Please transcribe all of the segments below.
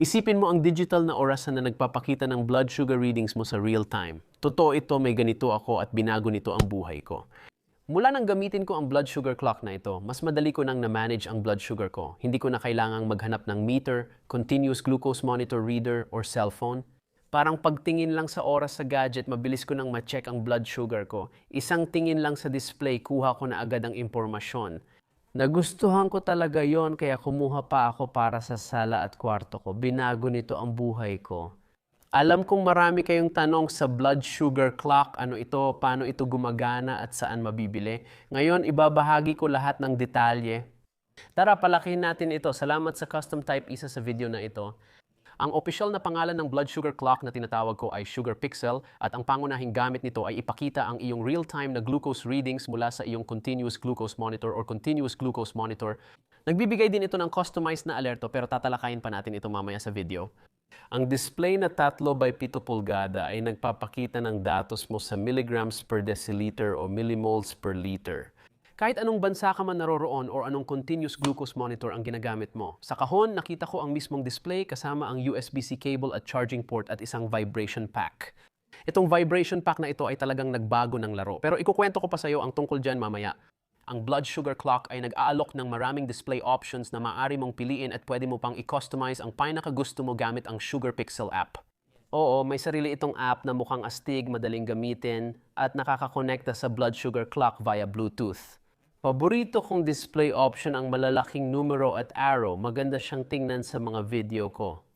Isipin mo ang digital na orasan na nagpapakita ng blood sugar readings mo sa real time. Totoo ito, may ganito ako at binago nito ang buhay ko. Mula nang gamitin ko ang blood sugar clock na ito, mas madali ko nang na-manage ang blood sugar ko. Hindi ko na kailangang maghanap ng meter, continuous glucose monitor reader, or cellphone. Parang pagtingin lang sa oras sa gadget, mabilis ko nang ma-check ang blood sugar ko. Isang tingin lang sa display, kuha ko na agad ang impormasyon. Nagustuhan ko talaga yon kaya kumuha pa ako para sa sala at kwarto ko. Binago nito ang buhay ko. Alam kong marami kayong tanong sa blood sugar clock, ano ito, paano ito gumagana at saan mabibili. Ngayon, ibabahagi ko lahat ng detalye. Tara, palakihin natin ito. Salamat sa custom type isa sa video na ito. Ang opisyal na pangalan ng blood sugar clock na tinatawag ko ay Sugar Pixel at ang pangunahing gamit nito ay ipakita ang iyong real-time na glucose readings mula sa iyong continuous glucose monitor or continuous glucose monitor. Nagbibigay din ito ng customized na alerto pero tatalakayin pa natin ito mamaya sa video. Ang display na 3x7 pulgada ay nagpapakita ng datos mo sa milligrams per deciliter o millimoles per liter. Kahit anong bansa ka man naroroon o anong continuous glucose monitor ang ginagamit mo. Sa kahon, nakita ko ang mismong display kasama ang USB-C cable at charging port at isang vibration pack. Itong vibration pack na ito ay talagang nagbago ng laro. Pero ikukwento ko pa sa iyo ang tungkol dyan mamaya. Ang blood sugar clock ay nag-aalok ng maraming display options na maaari mong piliin at pwede mo pang i-customize ang pinakagusto mo gamit ang Sugar Pixel app. Oo, may sarili itong app na mukhang astig, madaling gamitin at nakakakonekta sa blood sugar clock via Bluetooth. Paborito kong display option ang malalaking numero at arrow. Maganda siyang tingnan sa mga video ko.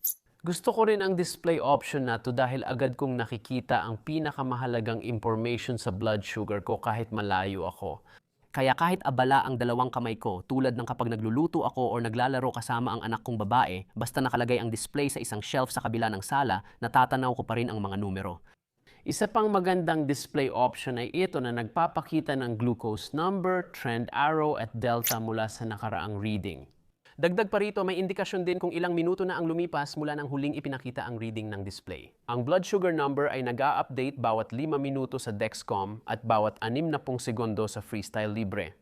Gusto ko rin ang display option na to dahil agad kong nakikita ang pinakamahalagang information sa blood sugar ko kahit malayo ako. Kaya kahit abala ang dalawang kamay ko, tulad ng kapag nagluluto ako o naglalaro kasama ang anak kong babae, basta nakalagay ang display sa isang shelf sa kabila ng sala, natatanaw ko pa rin ang mga numero. Isa pang magandang display option ay ito na nagpapakita ng glucose number, trend arrow at delta mula sa nakaraang reading. Dagdag pa rito, may indikasyon din kung ilang minuto na ang lumipas mula nang huling ipinakita ang reading ng display. Ang blood sugar number ay nag-a-update bawat 5 minuto sa Dexcom at bawat 60 segundo sa Freestyle Libre.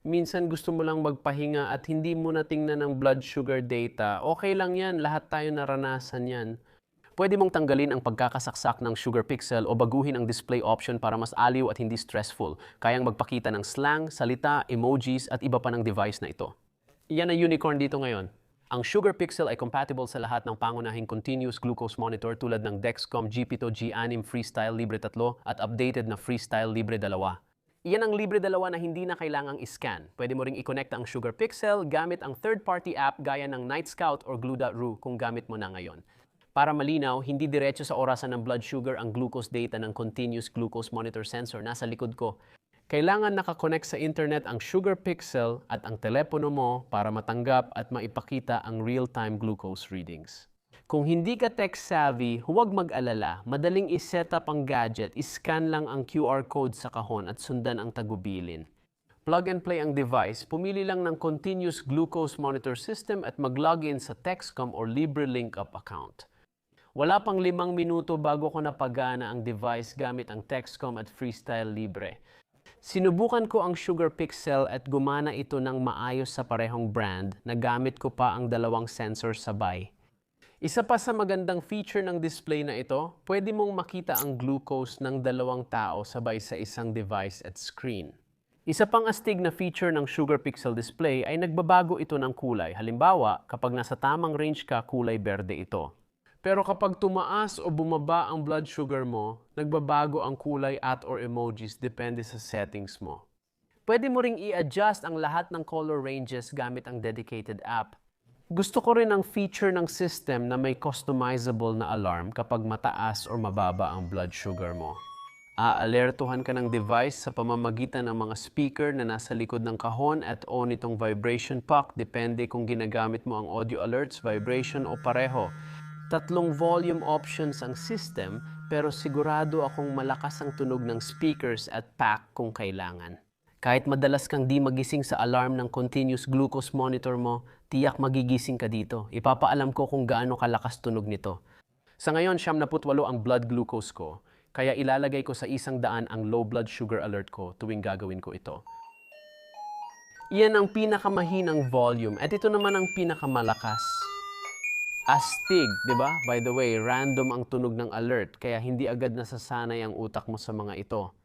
Minsan gusto mo lang magpahinga at hindi mo na tingnan ang blood sugar data. Okay lang yan, lahat tayo naranasan yan. Pwede mong tanggalin ang pagkakasaksak ng Sugar Pixel o baguhin ang display option para mas aliw at hindi stressful. Kayang magpakita ng slang, salita, emojis at iba pa ng device na ito. Iyan ang unicorn dito ngayon. Ang Sugar Pixel ay compatible sa lahat ng pangunahing continuous glucose monitor tulad ng Dexcom G7, G6 Freestyle Libre 3 at updated na Freestyle Libre 2. Iyan ang Libre 2 na hindi na kailangang i-scan. Pwede mo ring i-connect ang Sugar Pixel gamit ang third-party app gaya ng Night Scout or Glue.ru kung gamit mo na ngayon. Para malinaw, hindi diretso sa orasan ng blood sugar ang glucose data ng continuous glucose monitor sensor nasa likod ko. Kailangan nakakonect sa internet ang Sugar Pixel at ang telepono mo para matanggap at maipakita ang real-time glucose readings. Kung hindi ka tech-savvy, huwag mag-alala. Madaling i-set up ang gadget, iscan lang ang QR code sa kahon at sundan ang tagubilin. Plug and play ang device, pumili lang ng continuous glucose monitor system at mag-login sa Dexcom or Libre LinkUp account. Wala pang 5 minuto bago ko napagana ang device gamit ang Dexcom at Freestyle Libre. Sinubukan ko ang Sugar Pixel at gumana ito ng maayos sa parehong brand na gamit ko pa ang dalawang sensor sabay. Isa pa sa magandang feature ng display na ito, pwede mong makita ang glucose ng dalawang tao sabay sa isang device at screen. Isa pang astig na feature ng Sugar Pixel display ay nagbabago ito ng kulay. Halimbawa, kapag nasa tamang range ka, kulay berde ito. Pero kapag tumaas o bumaba ang blood sugar mo, nagbabago ang kulay at or emojis depende sa settings mo. Pwede mo ring i-adjust ang lahat ng color ranges gamit ang dedicated app. Gusto ko rin ang feature ng system na may customizable na alarm kapag mataas o mababa ang blood sugar mo. Aalertuhan ka ng device sa pamamagitan ng mga speaker na nasa likod ng kahon at on itong vibration pack depende kung ginagamit mo ang audio alerts, vibration o pareho. 3 volume options ang system pero sigurado akong malakas ang tunog ng speakers at pack kung kailangan. Kahit madalas kang di magising sa alarm ng continuous glucose monitor mo, tiyak magigising ka dito. Ipapaalam ko kung gaano kalakas tunog nito. Sa ngayon, 78 ang blood glucose ko, kaya ilalagay ko sa 100 ang low blood sugar alert ko tuwing gagawin ko ito. Iyan ang pinakamahinang volume at ito naman ang pinakamalakas. Astig, di ba? By the way, random ang tunog ng alert, kaya hindi agad nasasanay ang utak mo sa mga ito.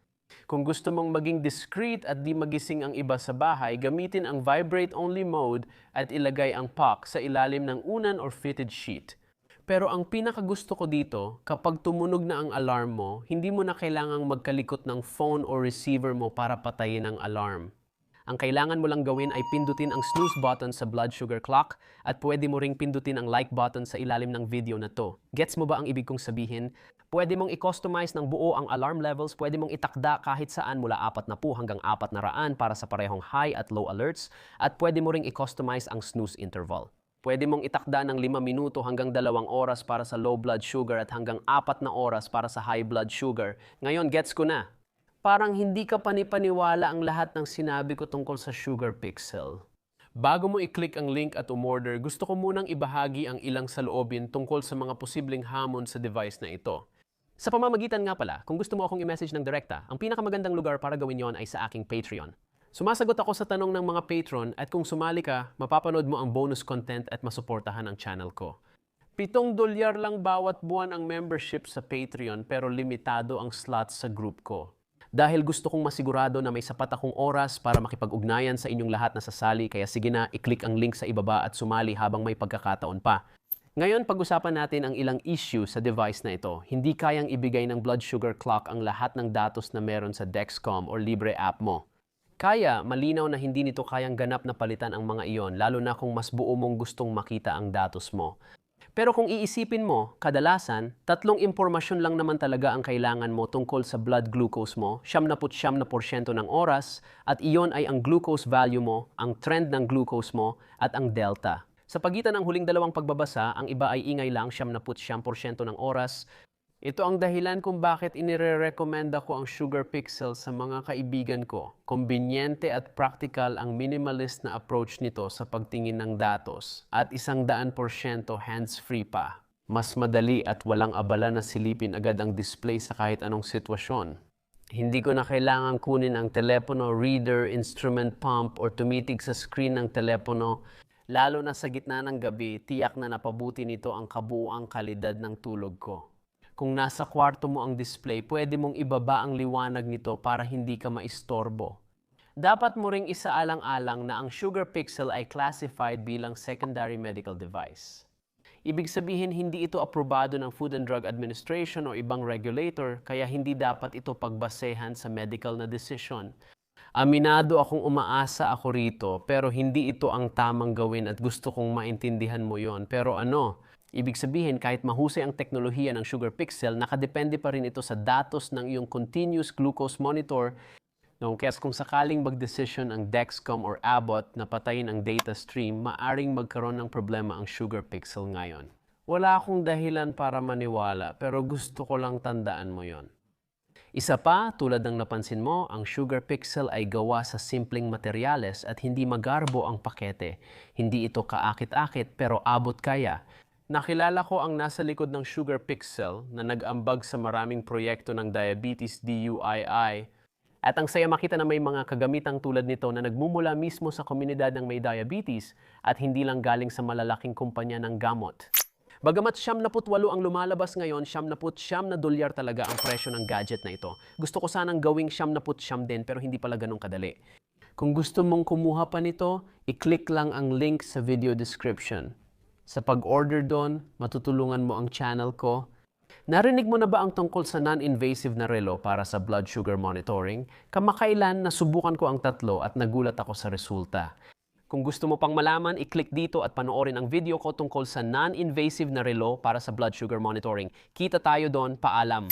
Kung gusto mong maging discreet at di magising ang iba sa bahay, gamitin ang vibrate-only mode at ilagay ang puck sa ilalim ng unan or fitted sheet. Pero ang pinakagusto ko dito, kapag tumunog na ang alarm mo, hindi mo na kailangang magkalikot ng phone o receiver mo para patayin ang alarm. Ang kailangan mo lang gawin ay pindutin ang snooze button sa blood sugar clock at pwede mo ring pindutin ang like button sa ilalim ng video na to. Gets mo ba ang ibig kong sabihin? Pwede mong i-customize ng buo ang alarm levels, pwede mong itakda kahit saan mula 40 hanggang 400 para sa parehong high at low alerts, at pwede mo ring i-customize ang snooze interval. Pwede mong itakda ng 5 minuto hanggang 2 oras para sa low blood sugar at hanggang 4 na oras para sa high blood sugar. Ngayon, gets ko na. Parang hindi ka panipaniwala ang lahat ng sinabi ko tungkol sa Sugar Pixel. Bago mo i-click ang link at umorder, gusto ko munang ibahagi ang ilang saloobin tungkol sa mga posibleng hamon sa device na ito. Sa pamamagitan nga pala, kung gusto mo akong i-message ng direkta, ang pinakamagandang lugar para gawin yon ay sa aking Patreon. Sumasagot ako sa tanong ng mga patron at kung sumali ka, mapapanood mo ang bonus content at masuportahan ang channel ko. $7 lang bawat buwan ang membership sa Patreon pero limitado ang slots sa group ko. Dahil gusto kong masigurado na may sapat akong oras para makipag-ugnayan sa inyong lahat na sasali, kaya sige na, i-click ang link sa ibaba at sumali habang may pagkakataon pa. Ngayon, pag-usapan natin ang ilang issue sa device na ito. Hindi kayang ibigay ng blood sugar clock ang lahat ng datos na meron sa Dexcom or Libre app mo. Kaya, malinaw na hindi nito kayang ganap na palitan ang mga iyon, lalo na kung mas buo mong gustong makita ang datos mo. Pero kung iisipin mo, kadalasan, 3 impormasyon lang naman talaga ang kailangan mo tungkol sa blood glucose mo, 79% ng oras, at iyon ay ang glucose value mo, ang trend ng glucose mo, at ang delta. Sa pagitan ng huling dalawang pagbabasa, ang iba ay ingay lang 79% ng oras. Ito ang dahilan kung bakit inire-recommenda ko ang Sugar Pixel sa mga kaibigan ko. Kombinyente at practical ang minimalist na approach nito sa pagtingin ng datos at 100% hands-free pa. Mas madali at walang abala na silipin agad ang display sa kahit anong sitwasyon. Hindi ko na kailangang kunin ang telepono, reader, instrument pump or tumitig sa screen ng telepono. Lalo na sa gitna ng gabi, tiyak na napabuti nito ang kabuuang kalidad ng tulog ko. Kung nasa kwarto mo ang display, pwede mong ibaba ang liwanag nito para hindi ka maistorbo. Dapat mo ring isaalang-alang na ang Sugar Pixel ay classified bilang secondary medical device. Ibig sabihin, hindi ito aprobado ng Food and Drug Administration o ibang regulator, kaya hindi dapat ito pagbasehan sa medical na desisyon. Aminado akong umaasa ako rito, pero hindi ito ang tamang gawin at gusto kong maintindihan mo yon. Pero ibig sabihin, kahit mahusay ang teknolohiya ng Sugar Pixel, nakadepende pa rin ito sa datos ng iyong continuous glucose monitor. Kaya kung sakaling mag-decision ang Dexcom or Abbott na patayin ang data stream, maaring magkaroon ng problema ang Sugar Pixel ngayon. Wala akong dahilan para maniwala, pero gusto ko lang tandaan mo yon. Isa pa, tulad ng napansin mo, ang Sugar Pixel ay gawa sa simpleng materyales at hindi magarbo ang pakete. Hindi ito kaakit-akit pero abot kaya. Nakilala ko ang nasa likod ng Sugar Pixel na nag-ambag sa maraming proyekto ng Diabetes DUII at ang saya makita na may mga kagamitang tulad nito na nagmumula mismo sa komunidad ng may diabetes at hindi lang galing sa malalaking kumpanya ng gamot. Bagamat $78 ang lumalabas ngayon, $79 talaga ang presyo ng gadget na ito. Gusto ko sanang gawing $79 din pero hindi pala ganun kadali. Kung gusto mong kumuha pa nito, i-click lang ang link sa video description. Sa pag-order doon, matutulungan mo ang channel ko. Narinig mo na ba ang tungkol sa non-invasive na relo para sa blood sugar monitoring? Kamakailan nasubukan ko ang 3 at nagulat ako sa resulta. Kung gusto mo pang malaman, i-click dito at panoorin ang video ko tungkol sa non-invasive na relo para sa blood sugar monitoring. Kita tayo doon, paalam!